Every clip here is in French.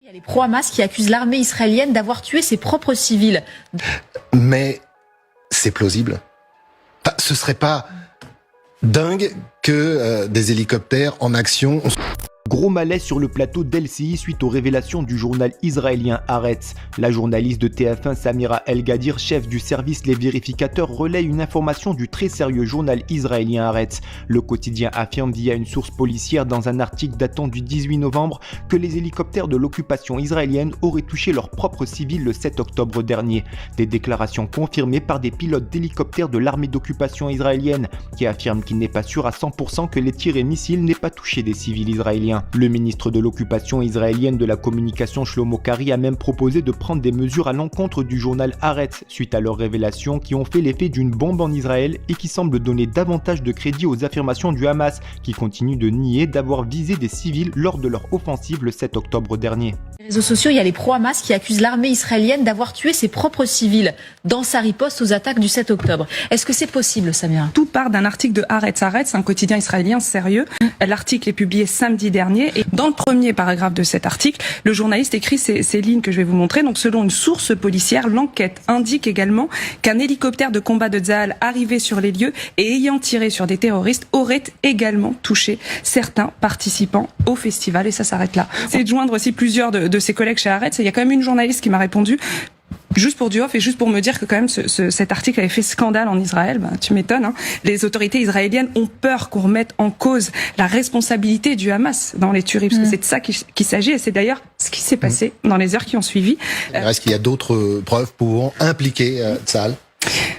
Il y a les pro-Hamas qui accusent l'armée israélienne d'avoir tué ses propres civils. Mais c'est plausible. Enfin, ce serait pas dingue que des hélicoptères en action... Gros malaise sur le plateau d'LCI suite aux révélations du journal israélien Haaretz. La journaliste de TF1 Samira El-Gadir, chef du service Les Vérificateurs, relaie une information du très sérieux journal israélien Haaretz. Le quotidien affirme via une source policière dans un article datant du 18 novembre que les hélicoptères de l'occupation israélienne auraient touché leurs propres civils le 7 octobre dernier. Des déclarations confirmées par des pilotes d'hélicoptères de l'armée d'occupation israélienne qui affirment qu'il n'est pas sûr à 100% que les tirs et missiles n'aient pas touché des civils israéliens. Le ministre de l'occupation israélienne de la communication Shlomo Kari a même proposé de prendre des mesures à l'encontre du journal Haaretz suite à leurs révélations qui ont fait l'effet d'une bombe en Israël et qui semblent donner davantage de crédit aux affirmations du Hamas qui continue de nier d'avoir visé des civils lors de leur offensive le 7 octobre dernier. Sur les réseaux sociaux, il y a les pro-Hamas qui accusent l'armée israélienne d'avoir tué ses propres civils dans sa riposte aux attaques du 7 octobre. Est-ce que c'est possible, Samira? Tout part d'un article de Haaretz. Haaretz, un quotidien israélien sérieux. L'article est publié samedi dernier et dans le premier paragraphe de cet article, le journaliste écrit ces lignes que je vais vous montrer. Donc, selon une source policière, l'enquête indique également qu'un hélicoptère de combat de Tsahal arrivé sur les lieux et ayant tiré sur des terroristes aurait également touché certains participants au festival. Et ça s'arrête là. C'est de joindre aussi plusieurs de ses collègues chez Haaretz. Il y a quand même une journaliste qui m'a répondu juste pour du off et juste pour me dire que quand même cet article avait fait scandale en Israël. Tu m'étonnes, hein. Les autorités israéliennes ont peur qu'on remette en cause la responsabilité du Hamas dans les tueries, parce que c'est de ça qu'il s'agit, et c'est d'ailleurs ce qui s'est passé dans les heures qui ont suivi. Est-ce qu'il y a d'autres preuves pouvant impliquer Tsahal?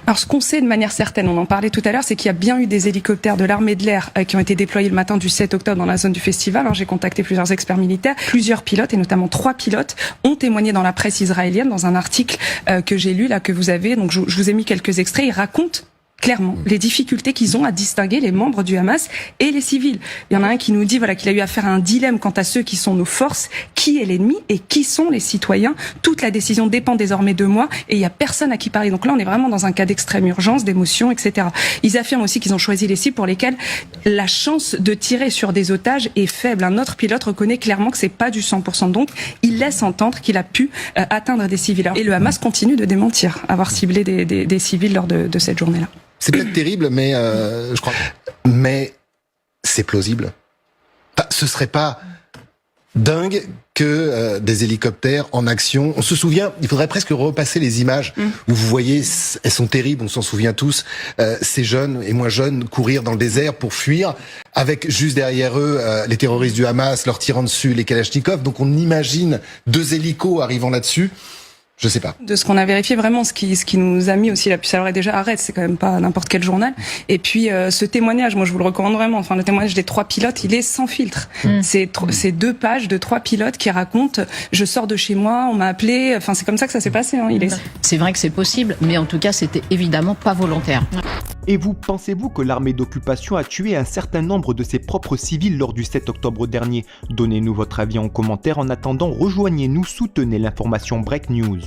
Alors, ce qu'on sait de manière certaine, on en parlait tout à l'heure, c'est qu'il y a bien eu des hélicoptères de l'armée de l'air qui ont été déployés le matin du 7 octobre dans la zone du festival. J'ai contacté plusieurs experts militaires. Plusieurs pilotes, et notamment 3 pilotes, ont témoigné dans la presse israélienne, dans un article que j'ai lu, là, que vous avez. Donc, je vous ai mis quelques extraits. Ils racontent clairement les difficultés qu'ils ont à distinguer les membres du Hamas et les civils. Il y en a un qui nous dit qu'il a eu affaire à un dilemme quant à ceux qui sont nos forces, qui est l'ennemi et qui sont les citoyens. Toute la décision dépend désormais de moi et il n'y a personne à qui parler. Donc là, on est vraiment dans un cas d'extrême urgence, d'émotion, etc. Ils affirment aussi qu'ils ont choisi les cibles pour lesquelles la chance de tirer sur des otages est faible. Un autre pilote reconnaît clairement que c'est pas du 100%. Donc, il laisse entendre qu'il a pu atteindre des civils. Et le Hamas continue de démentir avoir ciblé des civils lors de cette journée-là. C'est peut-être terrible, mais je crois. Mais c'est plausible. Enfin, ce serait pas dingue que des hélicoptères en action. On se souvient, il faudrait presque repasser les images où vous voyez, elles sont terribles, on s'en souvient tous, ces jeunes et moins jeunes courir dans le désert pour fuir, avec juste derrière eux les terroristes du Hamas, leur tirant dessus les Kalachnikov. Donc on imagine 2 hélicos arrivant là-dessus. Je sais pas. De ce qu'on a vérifié, vraiment, ce qui nous a mis aussi la puce à l'oreille déjà, Haaretz, c'est quand même pas n'importe quel journal. Et puis, ce témoignage, moi, je vous le recommande vraiment. Enfin, le témoignage des 3 pilotes, il est sans filtre. C'est 2 pages de 3 pilotes qui racontent, je sors de chez moi, on m'a appelé. Enfin, c'est comme ça que ça s'est passé, hein. C'est vrai que c'est possible, mais en tout cas, c'était évidemment pas volontaire. Et vous, pensez-vous que l'armée d'occupation a tué un certain nombre de ses propres civils lors du 7 octobre dernier? Donnez-nous votre avis en commentaire. En attendant, rejoignez-nous, soutenez l'information Break News.